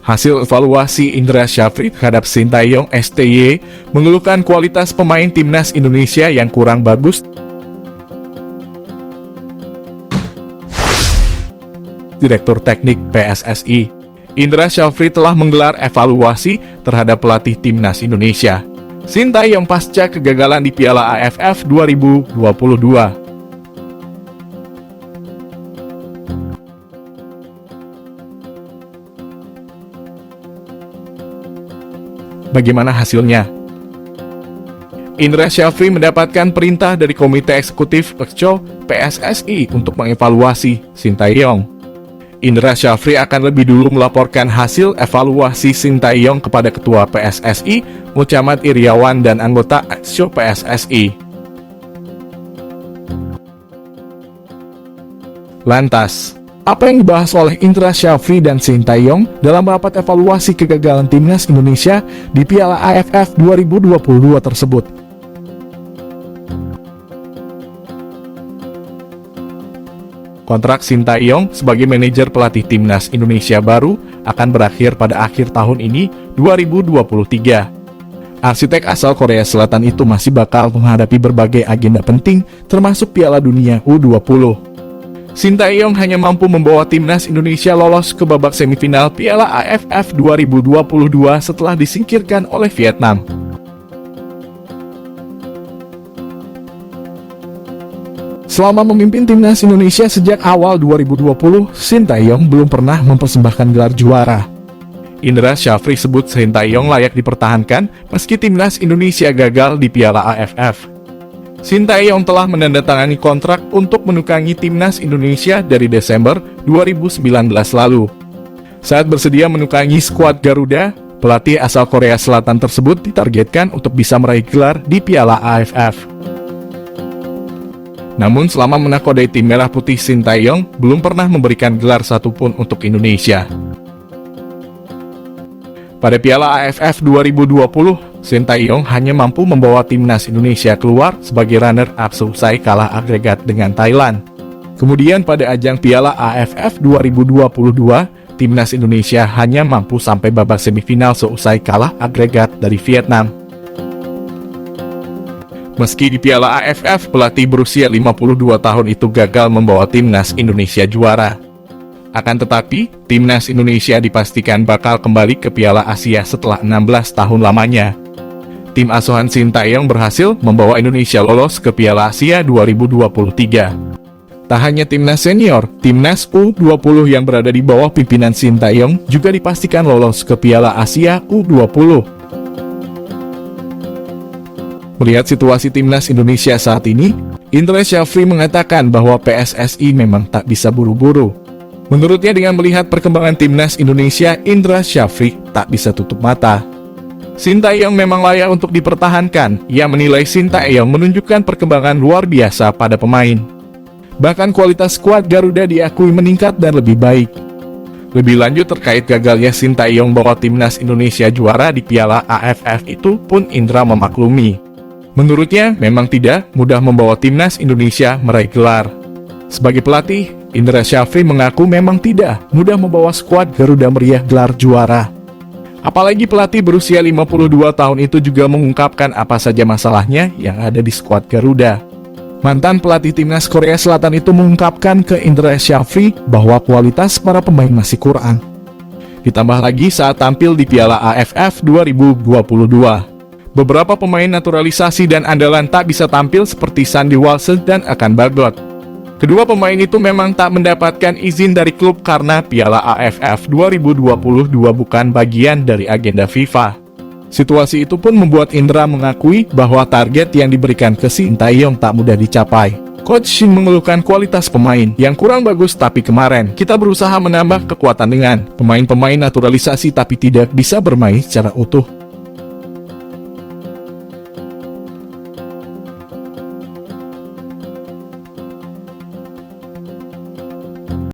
Hasil evaluasi Indra Syafri terhadap Sintayong STY mengeluhkan kualitas pemain timnas Indonesia yang kurang bagus. Direktur Teknik PSSI, Indra Syafri telah menggelar evaluasi terhadap pelatih timnas Indonesia Sintayong pasca kegagalan di Piala AFF 2022. Bagaimana hasilnya? Indra Syafri mendapatkan perintah dari Komite Eksekutif PSSI untuk mengevaluasi Sintayong. Indra Syafri akan lebih dulu melaporkan hasil evaluasi Sintayong kepada Ketua PSSI, Muhammad Iryawan, dan anggota PSSI. Lantas, apa yang dibahas oleh Indra Syafri dan Sintayong dalam rapat evaluasi kegagalan timnas Indonesia di Piala AFF 2022 tersebut? Kontrak Sintayong sebagai manajer pelatih timnas Indonesia baru akan berakhir pada akhir tahun ini, 2023. Arsitek asal Korea Selatan itu masih bakal menghadapi berbagai agenda penting, termasuk Piala Dunia U20. Sintayong hanya mampu membawa timnas Indonesia lolos ke babak semifinal Piala AFF 2022 setelah disingkirkan oleh Vietnam. Selama memimpin timnas Indonesia sejak awal 2020, Sintayong belum pernah mempersembahkan gelar juara. Indra Syafri sebut Sintayong layak dipertahankan meski timnas Indonesia gagal di Piala AFF. Sintayong telah menandatangani kontrak untuk menukangi timnas Indonesia dari Desember 2019 lalu. Saat bersedia menukangi skuad Garuda, pelatih asal Korea Selatan tersebut ditargetkan untuk bisa meraih gelar di Piala AFF. Namun selama menakodai tim Merah Putih, Sintayong belum pernah memberikan gelar satupun untuk Indonesia. Pada Piala AFF 2020, Sintayong hanya mampu membawa timnas Indonesia keluar sebagai runner-up seusai kalah agregat dengan Thailand. Kemudian pada ajang Piala AFF 2022, timnas Indonesia hanya mampu sampai babak semifinal seusai kalah agregat dari Vietnam. Meski di Piala AFF, pelatih berusia 52 tahun itu gagal membawa timnas Indonesia juara. Akan tetapi, timnas Indonesia dipastikan bakal kembali ke Piala Asia setelah 16 tahun lamanya. Tim asuhan Sintayong berhasil membawa Indonesia lolos ke Piala Asia 2023. Tak hanya timnas senior, timnas U20 yang berada di bawah pimpinan Sintayong juga dipastikan lolos ke Piala Asia U20. Melihat situasi timnas Indonesia saat ini, Indra Syafri mengatakan bahwa PSSI memang tak bisa buru-buru. Menurutnya, dengan melihat perkembangan timnas Indonesia, Indra Syafri tak bisa tutup mata. Sintayong memang layak untuk dipertahankan. Ia menilai Sintayong menunjukkan perkembangan luar biasa pada pemain. Bahkan kualitas skuad Garuda diakui meningkat dan lebih baik. Lebih lanjut terkait gagalnya Sintayong bawa timnas Indonesia juara di Piala AFF itu pun Indra memaklumi. Menurutnya, memang tidak mudah membawa timnas Indonesia meraih gelar. Sebagai pelatih, Indra Syafri mengaku memang tidak mudah membawa skuad Garuda meriah gelar juara. Apalagi pelatih berusia 52 tahun itu juga mengungkapkan apa saja masalahnya yang ada di skuad Garuda. Mantan pelatih timnas Korea Selatan itu mengungkapkan ke Indra Syafri bahwa kualitas para pemain masih kurang. Ditambah lagi saat tampil di Piala AFF 2022. Beberapa pemain naturalisasi dan andalan tak bisa tampil seperti Sandy Walsh dan Akan Bagot. Kedua pemain itu memang tak mendapatkan izin dari klub karena Piala AFF 2022 bukan bagian dari agenda FIFA. Situasi itu pun membuat Indra mengakui bahwa target yang diberikan ke Sintayong tak mudah dicapai. Coach Shin mengeluhkan kualitas pemain yang kurang bagus, tapi kemarin kita berusaha menambah kekuatan dengan pemain-pemain naturalisasi tapi tidak bisa bermain secara utuh.